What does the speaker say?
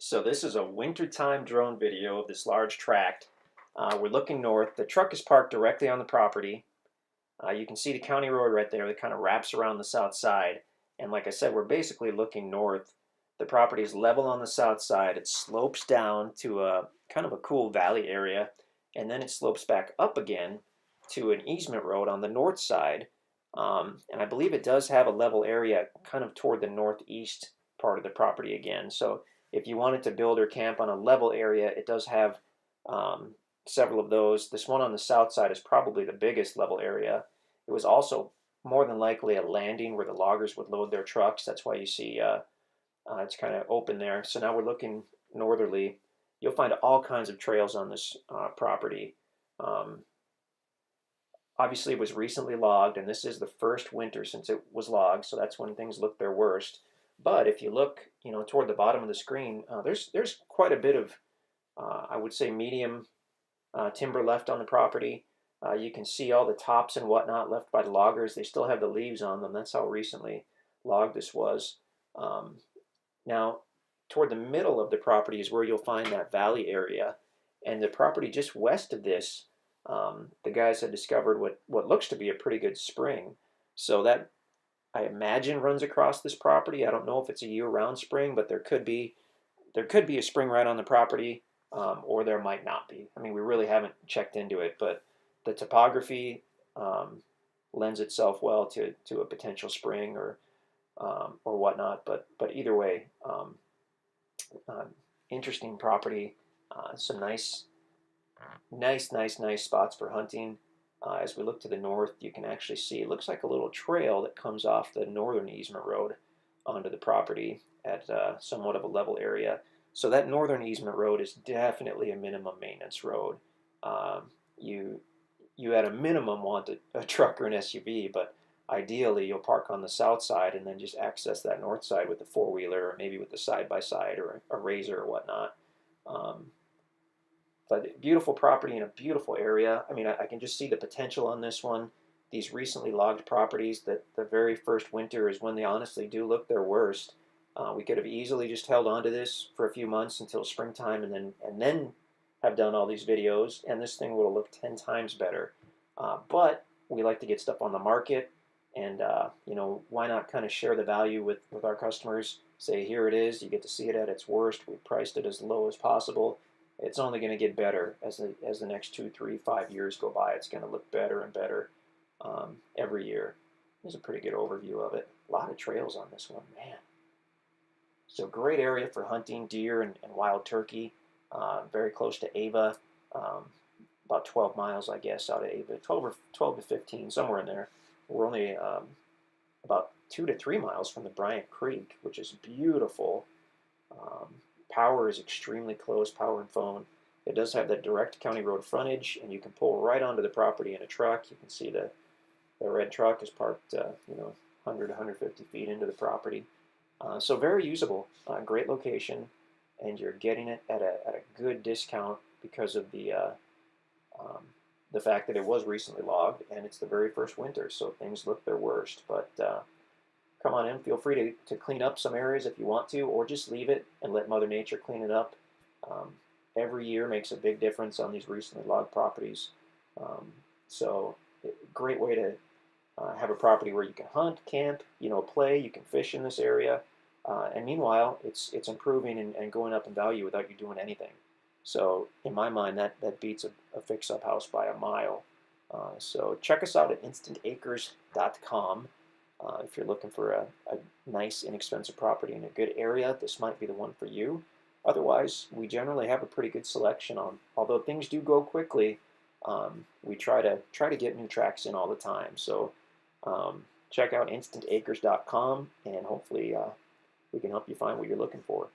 So this is a wintertime drone video of this large tract. We're looking north. The truck is parked directly on the property. You can see the county road right there that kind of wraps around the south side. And like I said, we're basically looking north. The property is level on the south side. It slopes down to a kind of a cool valley area, and then it slopes back up again to an easement road on the north side. And I believe it does have a level area kind of toward the northeast part of the property again. So if you wanted to build or camp on a level area, it does have several of those. This one on the south side is probably the biggest level area. It was also more than likely a landing where the loggers would load their trucks. That's why you see it's kind of open there. So now we're looking northerly. You'll find all kinds of trails on this property. Um, Obviously, it was recently logged, and this is the first winter since it was logged, so that's when things look their worst. But if you look, toward the bottom of the screen, there's quite a bit of, I would say, medium timber left on the property. You can see all the tops and whatnot left by the loggers. They still have the leaves on them. That's how recently logged this was. Um, Now, toward the middle of the property is where you'll find that valley area, and the property just west of this, the guys had discovered what looks to be a pretty good spring. So that, I imagine, runs across this property. I don't know if it's a year-round spring, but there could be a spring right on the property, or there might not be. I mean, we really haven't checked into it, but the topography lends itself well to a potential spring or whatnot. But either way, uh, interesting property. Some nice spots for hunting. As we look to the north, you can actually see it looks like a little trail that comes off the northern easement road onto the property at somewhat of a level area. So that northern easement road is definitely a minimum maintenance road. Um, you you at a minimum want a truck or an SUV, but ideally you'll park on the south side and then just access that north side with the four-wheeler or maybe with the side-by-side or a razor or whatnot. Um, but beautiful property in a beautiful area. I mean, I can just see the potential on this one. These recently logged properties, that the very first winter is when they honestly do look their worst. We could have easily just held on to this for a few months until springtime, and then have done all these videos, and this thing would have looked 10 times better. But we like to get stuff on the market, and why not kind of share the value with our customers? Say, here it is. You get to see it at its worst. We priced it as low as possible. It's only going to get better as the next 2, 3, 5 years go by. It's going to look better and better every year. There's a pretty good overview of it. A lot of trails on this one, man. So great area for hunting deer and wild turkey. Very close to Ava, about 12 miles, I guess, out of Ava. 12 to 15, somewhere in there. We're only about 2 to 3 miles from the Bryant Creek, which is beautiful. Um, Power is extremely close, power and phone. It does have that direct county road frontage, and you can pull right onto the property in a truck. You can see the red truck is parked, 100, 150 feet into the property. So very usable, great location, and you're getting it at a good discount because of the fact that it was recently logged and it's the very first winter, so things look their worst. But come on in. Feel free to clean up some areas if you want to, or just leave it and let Mother Nature clean it up. Um, every year makes a big difference on these recently logged properties. So great way to have a property where you can hunt, camp, play. You can fish in this area, and meanwhile, it's improving and going up in value without you doing anything. So in my mind, that beats a fix-up house by a mile. So check us out at InstantAcres.com. If you're looking for a nice, inexpensive property in a good area, this might be the one for you. Otherwise, we generally have a pretty good selection on. Although things do go quickly, we try to get new tracks in all the time. So check out InstantAcres.com, and hopefully we can help you find what you're looking for.